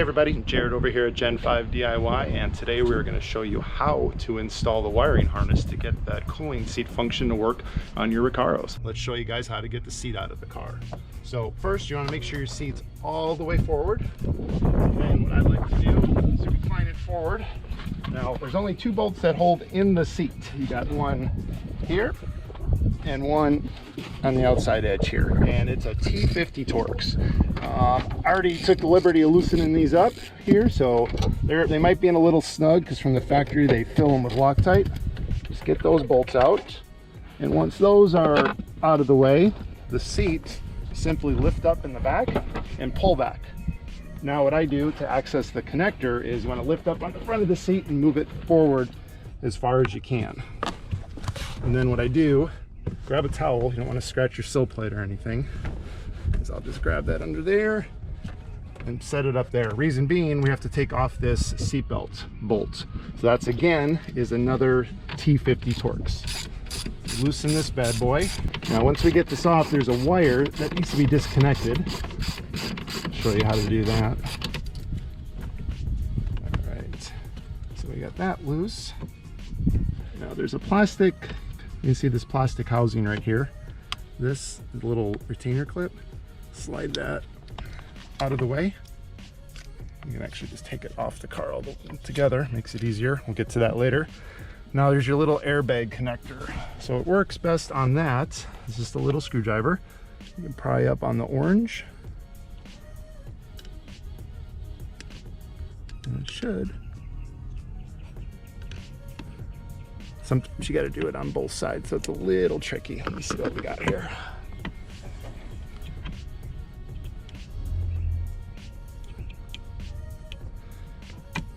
everybody, Jared over here at Gen5DIY, and today we're going to show you how to install the wiring harness to get that cooling seat function to work on your Recaros. Let's show you guys how to get the seat out of the car. So first you want to make sure your seat's all the way forward, and what I like to do is recline it forward. Now there's only two bolts that hold in the seat. You got one here and one on the outside edge here, and it's a T50 Torx. I already took the liberty of loosening these up here, so they might be in a little snug because from the factory they fill them with Loctite. Just get those bolts out, and once those are out of the way, the seat simply lift up in the back and pull back. Now what I do to access the connector is you want to lift up on the front of the seat and move it forward as far as you can. And then what I do, grab a towel, you don't want to scratch your sill plate or anything, is I'll just grab that under there and set it up there. Reason being, we have to take off this seatbelt bolt. So that's again is another T50 Torx. Loosen this bad boy. Now once we get this off, there's a wire that needs to be disconnected. I'll show you how to do that. All right, so we got that loose. Now there's a plastic, you can see this plastic housing right here. This little retainer clip, slide that out of the way. You can actually just take it off the car all together, makes it easier. We'll get to that later. Now there's your little airbag connector. So it works best on that. It's just a little screwdriver. You can pry up on the orange. And it should. Sometimes you got to do it on both sides, so it's a little tricky. Let me see what we got here.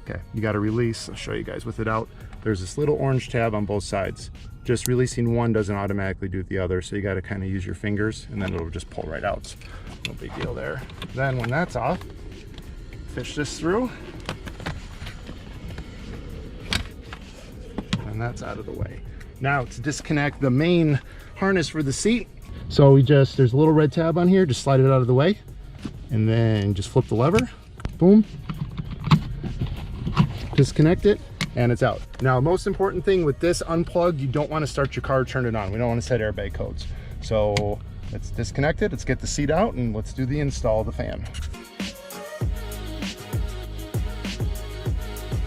Okay, you got to release. I'll show you guys with it out. There's this little orange tab on both sides. Just releasing one doesn't automatically do the other, so you got to kind of use your fingers, and then it'll just pull right out. No big deal there. Then when that's off, fish this through. And that's out of the way. Now to disconnect the main harness for the seat, so there's a little red tab on here, just slide it out of the way and then just flip the lever, boom, disconnect it, and it's out. Now most important thing with this unplugged, you don't want to start your car, turn it on. We don't want to set airbag codes. So let's disconnect it, let's get the seat out, and let's do the install of the fan.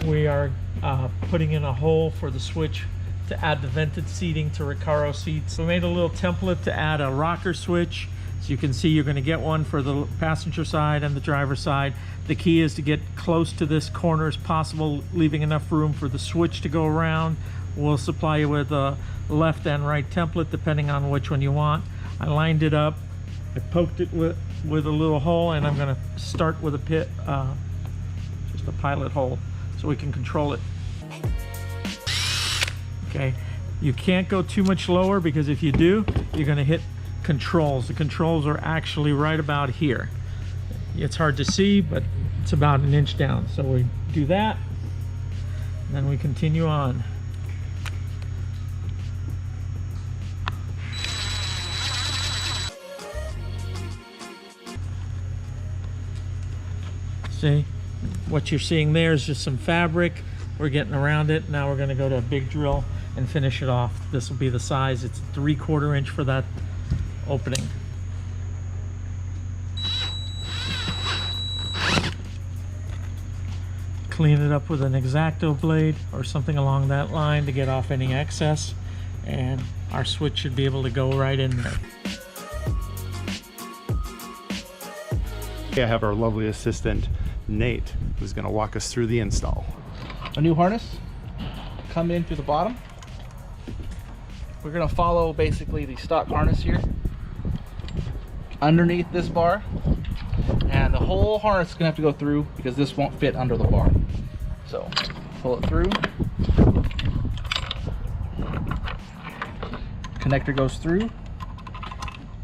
We are putting in a hole for the switch to add the vented seating to Recaro seats. We made a little template to add a rocker switch. So you can see you're going to get one for the passenger side and the driver side. The key is to get close to this corner as possible, leaving enough room for the switch to go around. We'll supply you with a left and right template depending on which one you want. I lined it up, I poked it with a little hole, and I'm going to start with a just a pilot hole, so we can control it. Okay, you can't go too much lower because if you do, you're going to hit controls. The controls are actually right about here. It's hard to see, but it's about an inch down. So we do that, and then we continue on. See? What you're seeing there is just some fabric. We're getting around it. Now we're going to go to a big drill and finish it off. This will be the size. It's 3/4 inch for that opening. Clean it up with an X-Acto blade or something along that line to get off any excess, and our switch should be able to go right in there. I have our lovely assistant Nate, who's going to walk us through the install. A new harness come in through the bottom. We're going to follow basically the stock harness here underneath this bar, and the whole harness is going to have to go through because this won't fit under the bar. So pull it through, connector goes through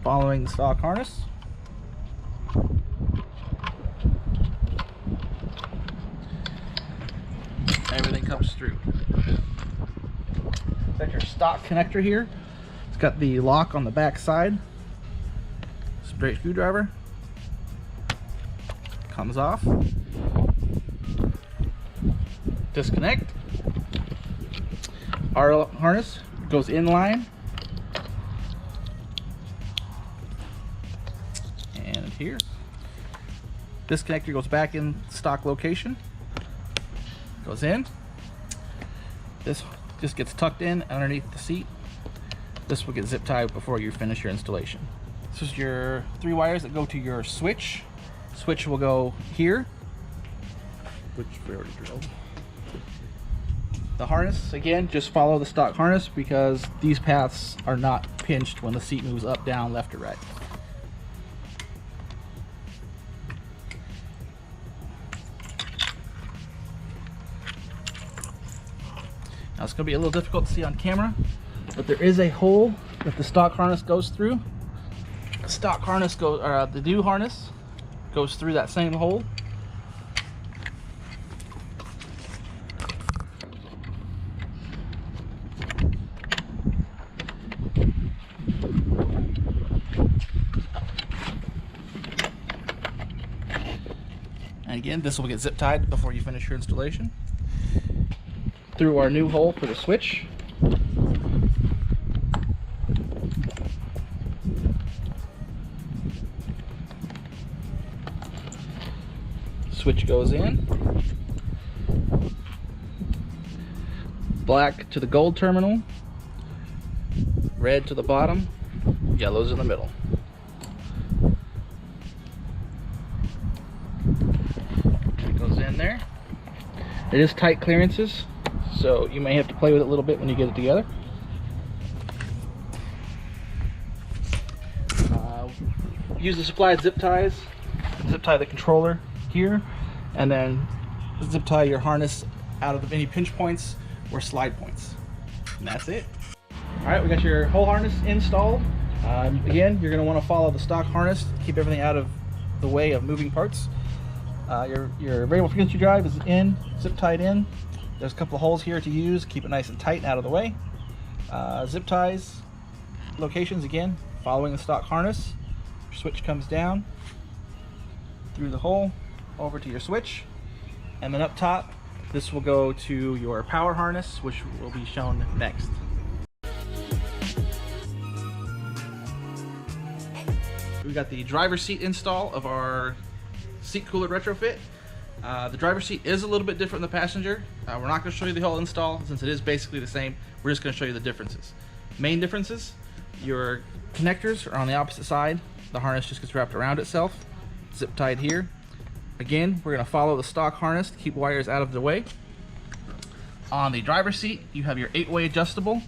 following the stock harness. Everything comes through. That's your stock connector here. It's got the lock on the back side. Straight screwdriver. comes off. Disconnect. Our harness goes in line. And here. This connector goes back in stock location. Goes in. This just gets tucked in underneath the seat. This will get zip tied before you finish your installation. This is your 3 wires that go to your switch. Switch will go here. Which we already drilled. The harness, again, just follow the stock harness because these paths are not pinched when the seat moves up, down, left, or right. Now it's going to be a little difficult to see on camera, but there is a hole that the stock harness goes through. The stock harness goes, or the new harness goes through that same hole. And again, this will get zip tied before you finish your installation. Through our new hole for the switch. Switch goes in. Black to the gold terminal. Red to the bottom. Yellow's in the middle. It goes in there. It is tight clearances, so you may have to play with it a little bit when you get it together. Use the supplied zip ties. Zip tie the controller here, and then zip tie your harness out of any pinch points or slide points. And that's it. All right, we got your whole harness installed. Again, you're going to want to follow the stock harness, keep everything out of the way of moving parts. Your variable frequency drive is in, zip tied in. There's a couple of holes here to use. Keep it nice and tight and out of the way. Zip ties locations, again, following the stock harness. Your switch comes down through the hole over to your switch, and then up top this will go to your power harness, which will be shown next. We got the driver's seat install of our seat cooler retrofit. The driver's seat is a little bit different than the passenger. We're not going to show you the whole install since it is basically the same. We're just going to show you the differences. Main differences: your connectors are on the opposite side. The harness just gets wrapped around itself, zip tied here. Again, we're going to follow the stock harness to keep wires out of the way. On the driver's seat, you have your 8-way adjustable,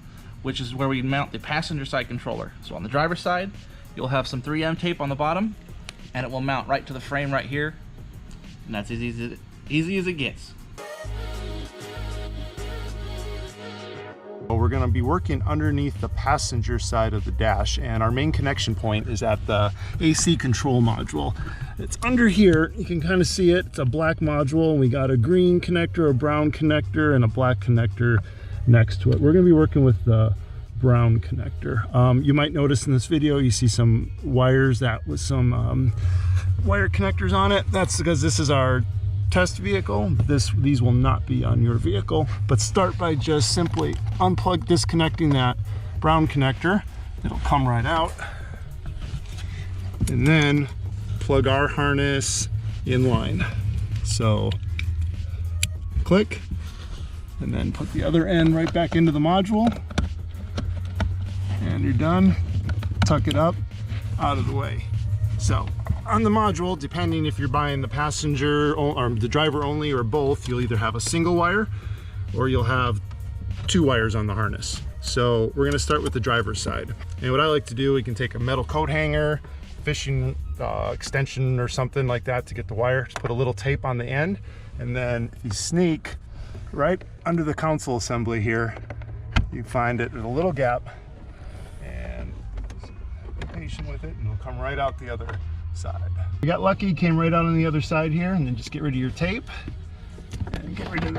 which is where we mount the passenger side controller. So on the driver's side, you'll have some 3M tape on the bottom, and it will mount right to the frame right here. And that's as easy as it gets. Well, we're going to be working underneath the passenger side of the dash, and our main connection point is at the AC control module. It's under here. You can kind of see it. It's a black module, and we got a green connector, a brown connector, and a black connector next to it. We're going to be working with the brown connector. You might notice in this video you see some wires that with some wire connectors on it. That's because this is our test vehicle. These will not be on your vehicle, but start by just simply disconnecting that brown connector. It'll come right out, and then plug our harness in line. So click, and then put the other end right back into the module, and you're done. Tuck it up out of the way. So on the module, depending if you're buying the passenger or the driver only or both, you'll either have a single wire or you'll have 2 wires on the harness. So we're going to start with the driver's side. And what I like to do, we can take a metal coat hanger, fishing extension or something like that to get the wire. Just put a little tape on the end, and then if you sneak right under the console assembly here, you find it, there's a little gap, and be patient with it, and it'll come right out the other side. You got lucky, came right out on the other side here, and then just get rid of your tape and get rid of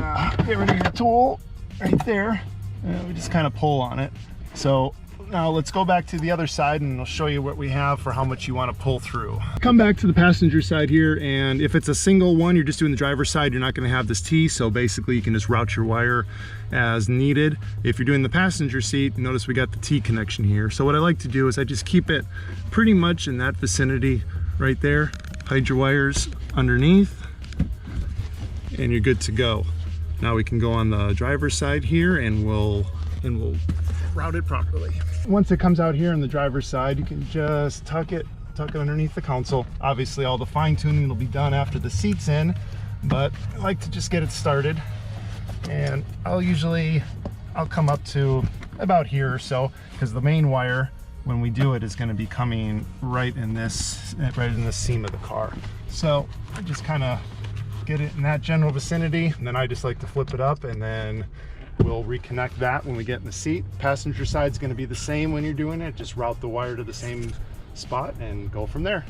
your tool right there, and we just kind of pull on it. So now let's go back to the other side and I'll show you what we have for how much you want to pull through. Come back to the passenger side here, and if it's a single one, you're just doing the driver's side, you're not going to have this T, so basically you can just route your wire as needed. If you're doing the passenger seat, notice we got the T connection here. So what I like to do is I just keep it pretty much in that vicinity right there. Hide your wires underneath and you're good to go. Now we can go on the driver's side here and we'll route it properly. Once it comes out here on the driver's side, you can just tuck it underneath the console. Obviously all the fine tuning will be done after the seat's in, but I like to just get it started. And I'll come up to about here or so, because the main wire, when we do it, is going to be coming right in this seam of the car. So I just kind of get it in that general vicinity, and then I just like to flip it up, and then we'll reconnect that when we get in the seat. Passenger side's going to be the same when you're doing it. Just route the wire to the same spot and go from there.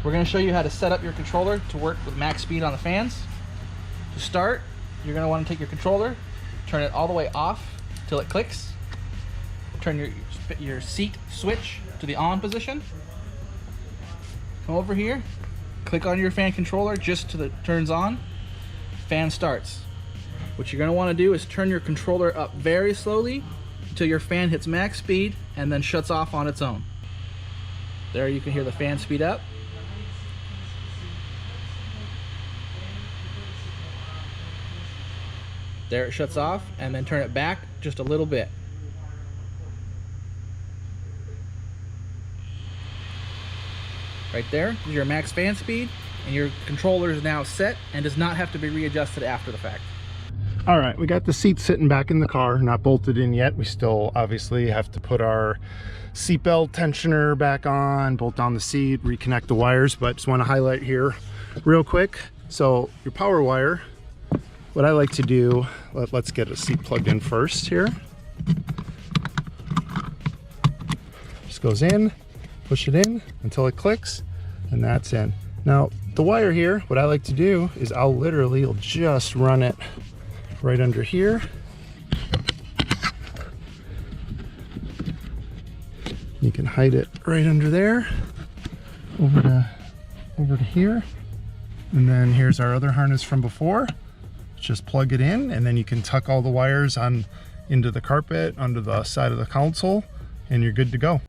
We're going to show you how to set up your controller to work with max speed on the fans. To start, you're going to want to take your controller, turn it all the way off till it clicks. Turn your seat switch to the on position. Come over here, click on your fan controller just till it turns on. Fan starts. What you're going to want to do is turn your controller up very slowly until your fan hits max speed and then shuts off on its own. There you can hear the fan speed up. There it shuts off, and then turn it back just a little bit. Right there is your max fan speed, and your controller is now set and does not have to be readjusted after the fact. All right, we got the seat sitting back in the car, not bolted in yet. We still obviously have to put our seatbelt tensioner back on, bolt down the seat, reconnect the wires, but just want to highlight here real quick. So your power wire, what I like to do, let's get a seat plugged in first here. Just goes in, push it in until it clicks, and that's in. Now the wire here, what I like to do is I'll just run it right under here. You can hide it right under there, over to here, and then here's our other harness from before. Just plug it in, and then you can tuck all the wires on into the carpet under the side of the console, and you're good to go.